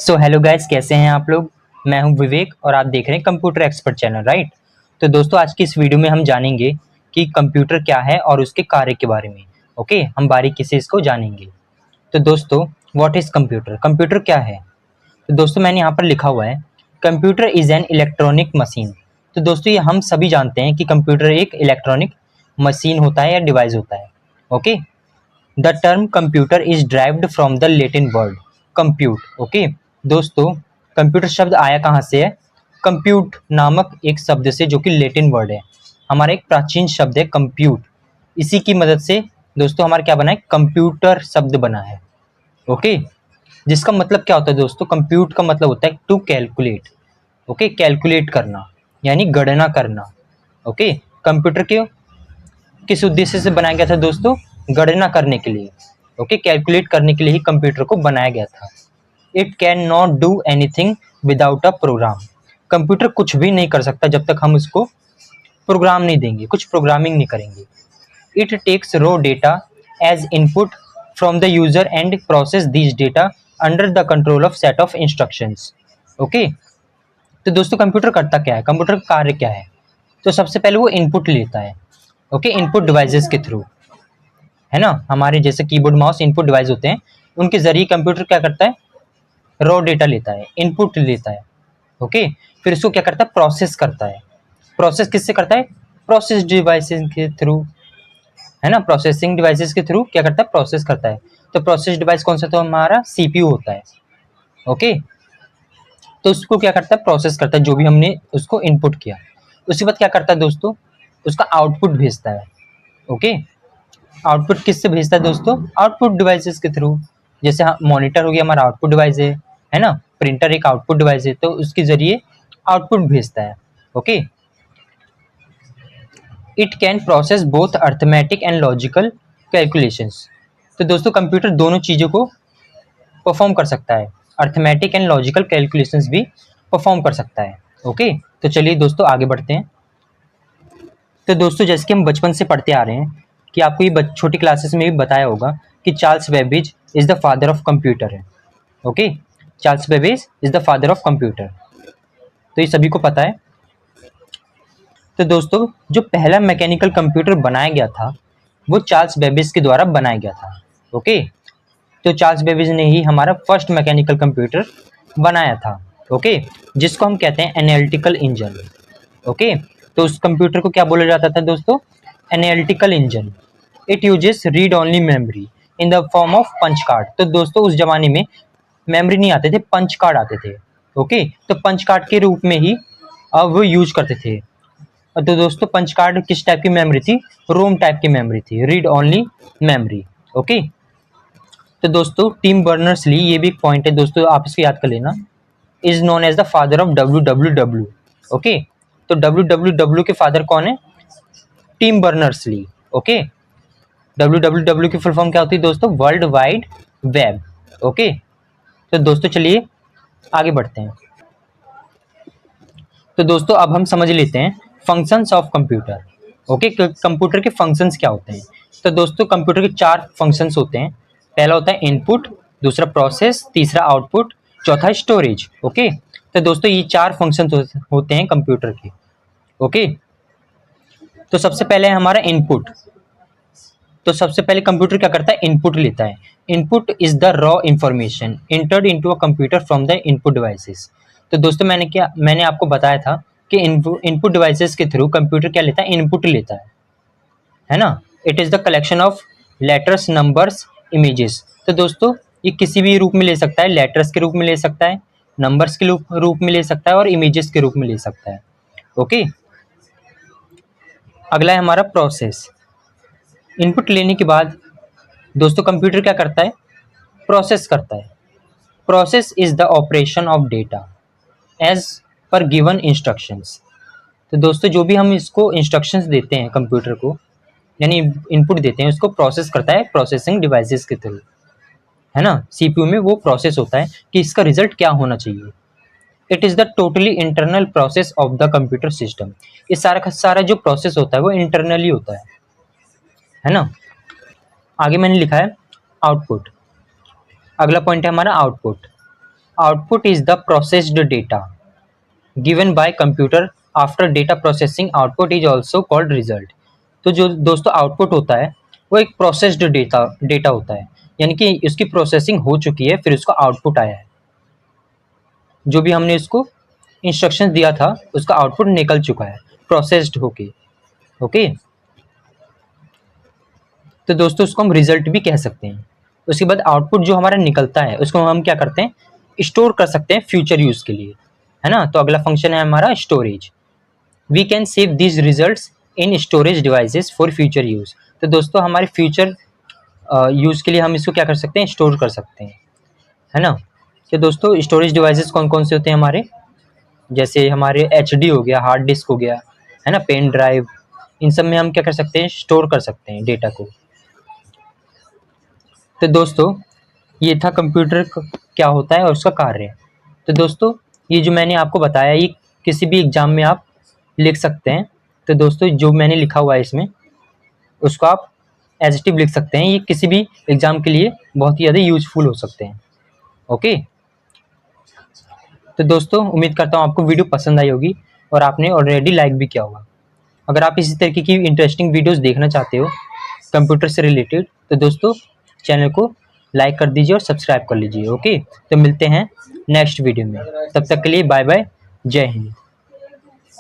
So hello guys, कैसे हैं आप लोग। मैं हूं विवेक और आप देख रहे हैं कंप्यूटर एक्सपर्ट चैनल, राइट। तो दोस्तों, आज की इस वीडियो में हम जानेंगे कि कंप्यूटर क्या है और उसके कार्य के बारे में। ओके, हम बारीकी से इसको जानेंगे। तो दोस्तों, व्हाट इज कंप्यूटर? कंप्यूटर क्या है? तो दोस्तों, मैंने यहाँ पर लिखा हुआ है, computer is an electronic machine. तो दोस्तों, ये हम सभी जानते हैं कि कंप्यूटर एक इलेक्ट्रॉनिक मशीन होता है या डिवाइस होता है। Okay, the term computer is derived from the Latin word compute. Okay दोस्तों, कंप्यूटर शब्द आया कहाँ से है? कंप्यूट नामक एक शब्द से, जो कि लैटिन वर्ड है। हमारा एक प्राचीन शब्द है कंप्यूट। इसी की मदद से दोस्तों हमारा क्या बना है? कंप्यूटर शब्द बना है। ओके, जिसका मतलब क्या होता है दोस्तों? कंप्यूट का मतलब होता है टू कैलकुलेट। ओके, कैलकुलेट करना यानी गणना करना। ओके, कंप्यूटर के किस उद्देश्य से बनाया गया था दोस्तों? गणना करने के लिए। ओके, कैलकुलेट करने के लिए ही कंप्यूटर को बनाया गया था। It can not do anything without a program. Computer कुछ भी नहीं कर सकता जब तक हम उसको प्रोग्राम नहीं देंगे, कुछ प्रोग्रामिंग नहीं करेंगे। It takes raw data as input from the user and process this data under the control of set of instructions. Okay, तो दोस्तों कंप्यूटर करता क्या है? कंप्यूटर का कार्य क्या है? तो सबसे पहले वो इनपुट लेता है। ओके, इनपुट डिवाइसेस के थ्रू, है ना। हमारे जैसे कीबोर्ड माउस इनपुट डिवाइस होते हैं, उनके जरिए कंप्यूटर क्या करता है? रॉ डेटा लेता है, इनपुट लेता है। ओके, फिर इसको क्या करता है? प्रोसेस करता है। प्रोसेस किससे करता है? प्रोसेस डिवाइसेस के थ्रू, है ना। प्रोसेसिंग डिवाइसेस के थ्रू क्या करता है? प्रोसेस करता है। तो प्रोसेस डिवाइस कौन सा? तो हमारा सीपीयू होता है। ओके, तो उसको क्या करता है? प्रोसेस करता है जो भी हमने उसको इनपुट किया। उसके बाद क्या करता है दोस्तों? उसका आउटपुट भेजता है। ओके, आउटपुट किससे भेजता है दोस्तों? आउटपुट डिवाइसेस के थ्रू। जैसे मॉनिटर हो गया हमारा आउटपुट डिवाइस है ना। प्रिंटर एक आउटपुट डिवाइस है, तो उसके जरिए आउटपुट भेजता है। Okay, it can process both arithmetic and logical calculations. तो दोस्तों, कंप्यूटर दोनों चीज़ों को परफॉर्म कर सकता है। अर्थमेटिक एंड लॉजिकल कैलकुलेशंस भी परफॉर्म कर सकता है। ओके, तो चलिए दोस्तों आगे बढ़ते हैं। तो दोस्तों, जैसे कि हम बचपन से पढ़ते आ रहे हैं कि आपको ये छोटी क्लासेस में भी बताया होगा कि Charles Babbage is the father of computer है। Okay, Charles Babbage is the father of computer, तो ये सभी को पता है। तो दोस्तों, जो पहला मैकेनिकल कंप्यूटर बनाया गया था वो चार्ल्स बेबेज के द्वारा बनाया गया था। ओके, तो चार्ल्स बेबेज ने ही हमारा फर्स्ट मैकेनिकल कंप्यूटर बनाया था। ओके, जिसको हम कहते हैं एनालिटिकल इंजन। ओके, तो उस कंप्यूटर को क्या बोला जाता था दोस्तों? Analytical engine. It uses read only memory in the form of punch card. तो दोस्तों, उस जमाने में मेमोरी नहीं आते थे, पंच कार्ड आते थे। ओके, तो पंच कार्ड के रूप में ही अब वो यूज करते थे। तो दोस्तों, पंच कार्ड किस टाइप की मेमोरी थी? रोम टाइप की मेमोरी थी, रीड ओनली मेमोरी। ओके, तो दोस्तों टिम बर्नर्स ली, ये भी एक पॉइंट है दोस्तों, आप इसको याद कर लेना, is known as the father of WWW। Okay, तो WWW के फादर कौन है? Tim Berners Lee. Okay, WWW की फुल फॉर्म क्या होती है दोस्तों? World wide web. ओके, तो दोस्तों चलिए आगे बढ़ते हैं। तो दोस्तों, अब हम समझ लेते हैं functions of computer. Okay, computer के फंक्शंस क्या होते हैं? तो दोस्तों, कंप्यूटर के 4 फंक्शंस होते हैं। पहला होता है इनपुट, दूसरा प्रोसेस, तीसरा आउटपुट, चौथा स्टोरेज। ओके, तो दोस्तों ये 4 फंक्शंस होते हैं कंप्यूटर के। ओके, तो सबसे पहले है हमारा इनपुट। तो सबसे पहले कंप्यूटर क्या करता है? इनपुट लेता है। Input is the raw information entered into a computer from the input devices. तो दोस्तों, मैंने आपको बताया था कि इनपुट डिवाइसेस के थ्रू कंप्यूटर क्या लेता है? इनपुट लेता है ना। It is the collection of letters, numbers, images. तो दोस्तों, ये किसी भी रूप में ले सकता है, लेटर्स के रूप में ले सकता है, नंबर्स के रूप में ले सकता है और इमेजेस के रूप में ले सकता है। ओके, अगला है हमारा प्रोसेस। इनपुट लेने के बाद दोस्तों कंप्यूटर क्या करता है? प्रोसेस करता है। Process is the operation of data as per given instructions. तो दोस्तों, जो भी हम इसको इंस्ट्रक्शंस देते हैं कंप्यूटर को, यानी इनपुट देते हैं, उसको प्रोसेस करता है प्रोसेसिंग डिवाइसेस के थ्रू, है ना। सीपीयू में वो प्रोसेस होता है कि इसका रिजल्ट क्या होना चाहिए। It is the totally internal process of the computer system. ये सारा का सारा जो प्रोसेस होता है वो इंटरनली होता है ना। आगे मैंने लिखा है आउटपुट। अगला पॉइंट है हमारा output. Output is the processed data given by computer after data processing output is also called result. तो जो दोस्तों आउटपुट होता है वो एक प्रोसेस्ड डेटा होता है, यानी कि उसकी प्रोसेसिंग हो चुकी है फिर उसका आउटपुट आया है। जो भी हमने उसको इंस्ट्रक्शन दिया था उसका आउटपुट निकल चुका है प्रोसेस्ड होके। ओके, तो दोस्तों उसको हम रिजल्ट भी कह सकते हैं। उसके बाद आउटपुट जो हमारा निकलता है उसको हम क्या करते हैं, स्टोर कर सकते हैं फ्यूचर यूज के लिए, है ना। तो अगला फंक्शन है हमारा storage. We can save this results in storage devices for future use. तो दोस्तों हमारे फ्यूचर यूज के लिए हम इसको क्या कर सकते हैं, स्टोर कर सकते हैं, है ना। तो दोस्तों स्टोरेज डिवाइसेस कौन कौन से होते हैं हमारे, जैसे हमारे HD हो गया, हार्ड डिस्क हो गया, है ना, पेन ड्राइव, इन सब में हम क्या कर सकते हैं, स्टोर कर सकते हैं डेटा को। तो दोस्तों ये था कंप्यूटर क्या होता है और उसका कार्य। तो दोस्तों ये जो मैंने आपको बताया ये किसी भी एग्जाम में आप लिख सकते हैं। तो दोस्तों जो मैंने लिखा हुआ है इसमें उसको आप एज इट इज लिख सकते हैं, ये किसी भी एग्जाम के लिए बहुत ही ज़्यादा यूजफुल हो सकते हैं। ओके, तो दोस्तों उम्मीद करता हूँ आपको वीडियो पसंद आई होगी और आपने ऑलरेडी लाइक भी किया होगा। अगर आप इसी तरीके की इंटरेस्टिंग वीडियोस देखना चाहते हो कंप्यूटर से रिलेटेड तो दोस्तों चैनल को लाइक कर दीजिए और सब्सक्राइब कर लीजिए। ओके, तो मिलते हैं नेक्स्ट वीडियो में, तब तक के लिए बाय बाय, जय हिंद।